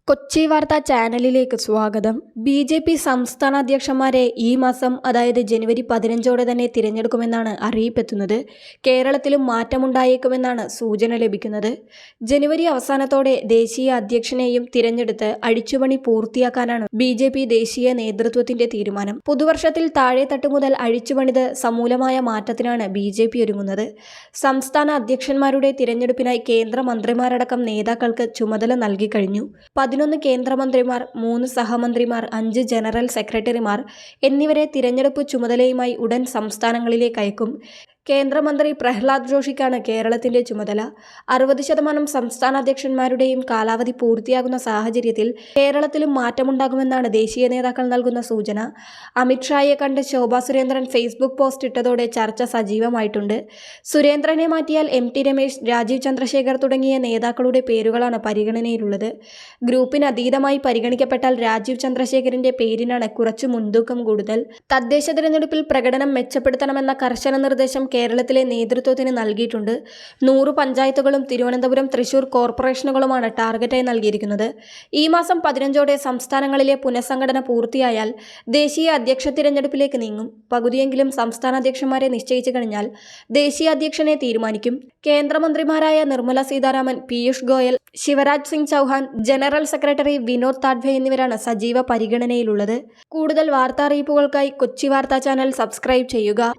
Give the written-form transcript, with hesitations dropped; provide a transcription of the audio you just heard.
കൊച്ചി വാർത്താ ചാനലിലേക്ക് സ്വാഗതം. ബി.ജെ.പി. സംസ്ഥാന അധ്യക്ഷന്മാരെ ഈ മാസം അതായത് ജനുവരി 15 തന്നെ തിരഞ്ഞെടുക്കുമെന്നാണ് അറിയിപ്പെത്തുന്നത്. കേരളത്തിലും മാറ്റമുണ്ടായേക്കുമെന്നാണ് സൂചന ലഭിക്കുന്നത്. ജനുവരി അവസാനത്തോടെ ദേശീയ അധ്യക്ഷനെയും തിരഞ്ഞെടുത്ത് അഴിച്ചുപണി പൂർത്തിയാക്കാനാണ് ബി.ജെ.പി. ദേശീയ നേതൃത്വത്തിന്റെ തീരുമാനം. പുതുവർഷത്തിൽ താഴെത്തട്ട് മുതൽ അഴിച്ചുപണിത് സമൂലമായ മാറ്റത്തിനാണ് ബി.ജെ.പി. ഒരുങ്ങുന്നത്. സംസ്ഥാന അധ്യക്ഷന്മാരുടെ തിരഞ്ഞെടുപ്പിനായി കേന്ദ്രമന്ത്രിമാരടക്കം നേതാക്കൾക്ക് ചുമതല നൽകിക്കഴിഞ്ഞു. 11 കേന്ദ്രമന്ത്രിമാർ, 3 സഹമന്ത്രിമാർ, 5 ജനറൽ സെക്രട്ടറിമാർ എന്നിവരെ തിരഞ്ഞെടുപ്പ് ചുമതലയുമായി ഉടൻ സംസ്ഥാനങ്ങളിലേക്ക് അയക്കും. കേന്ദ്രമന്ത്രി പ്രഹ്ലാദ് ജോഷിക്കാണ് കേരളത്തിന്റെ ചുമതല. 60% സംസ്ഥാന അധ്യക്ഷന്മാരുടെയും കാലാവധി പൂർത്തിയാകുന്ന സാഹചര്യത്തിൽ കേരളത്തിലും മാറ്റമുണ്ടാകുമെന്നാണ് ദേശീയ നേതാക്കൾ നൽകുന്ന സൂചന. അമിത്ഷായെ കണ്ട് ശോഭാ സുരേന്ദ്രൻ ഫേസ്ബുക്ക് പോസ്റ്റ് ഇട്ടതോടെ ചർച്ച സജീവമായിട്ടുണ്ട്. സുരേന്ദ്രനെ മാറ്റിയാൽ എം.ടി. രമേശ്, രാജീവ് ചന്ദ്രശേഖർ തുടങ്ങിയ നേതാക്കളുടെ പേരുകളാണ് പരിഗണനയിലുള്ളത്. ഗ്രൂപ്പിന് അതീതമായി പരിഗണിക്കപ്പെട്ടാൽ രാജീവ് ചന്ദ്രശേഖറിന്റെ പേരിനാണ് കുറച്ചു മുൻതൂക്കം കൂടുതൽ. തദ്ദേശ തിരഞ്ഞെടുപ്പിൽ പ്രകടനം മെച്ചപ്പെടുത്തണമെന്ന കർശന നിർദ്ദേശം കേരളത്തിലെ നേതൃത്വത്തിന് നൽകിയിട്ടുണ്ട്. 100 പഞ്ചായത്തുകളും തിരുവനന്തപുരം, തൃശൂർ കോർപ്പറേഷനുകളുമാണ് ടാർഗറ്റായി നൽകിയിരിക്കുന്നത്. ഈ മാസം 15 സംസ്ഥാനങ്ങളിലെ പുനഃസംഘടന പൂർത്തിയായാൽ ദേശീയ അധ്യക്ഷ തിരഞ്ഞെടുപ്പിലേക്ക് നീങ്ങും. പകുതിയെങ്കിലും സംസ്ഥാന അധ്യക്ഷന്മാരെ നിശ്ചയിച്ചു കഴിഞ്ഞാൽ ദേശീയ അധ്യക്ഷനെ തീരുമാനിക്കും. കേന്ദ്രമന്ത്രിമാരായ നിർമ്മല സീതാരാമൻ, പീയൂഷ് ഗോയൽ, ശിവരാജ് സിംഗ് ചൗഹാൻ, ജനറൽ സെക്രട്ടറി വിനോദ് താഡ്വെ എന്നിവരാണ് സജീവ പരിഗണനയിലുള്ളത്. കൂടുതൽ വാർത്താ അറിയിപ്പുകൾക്കായി കൊച്ചി വാർത്താ ചാനൽ സബ്സ്ക്രൈബ് ചെയ്യുക.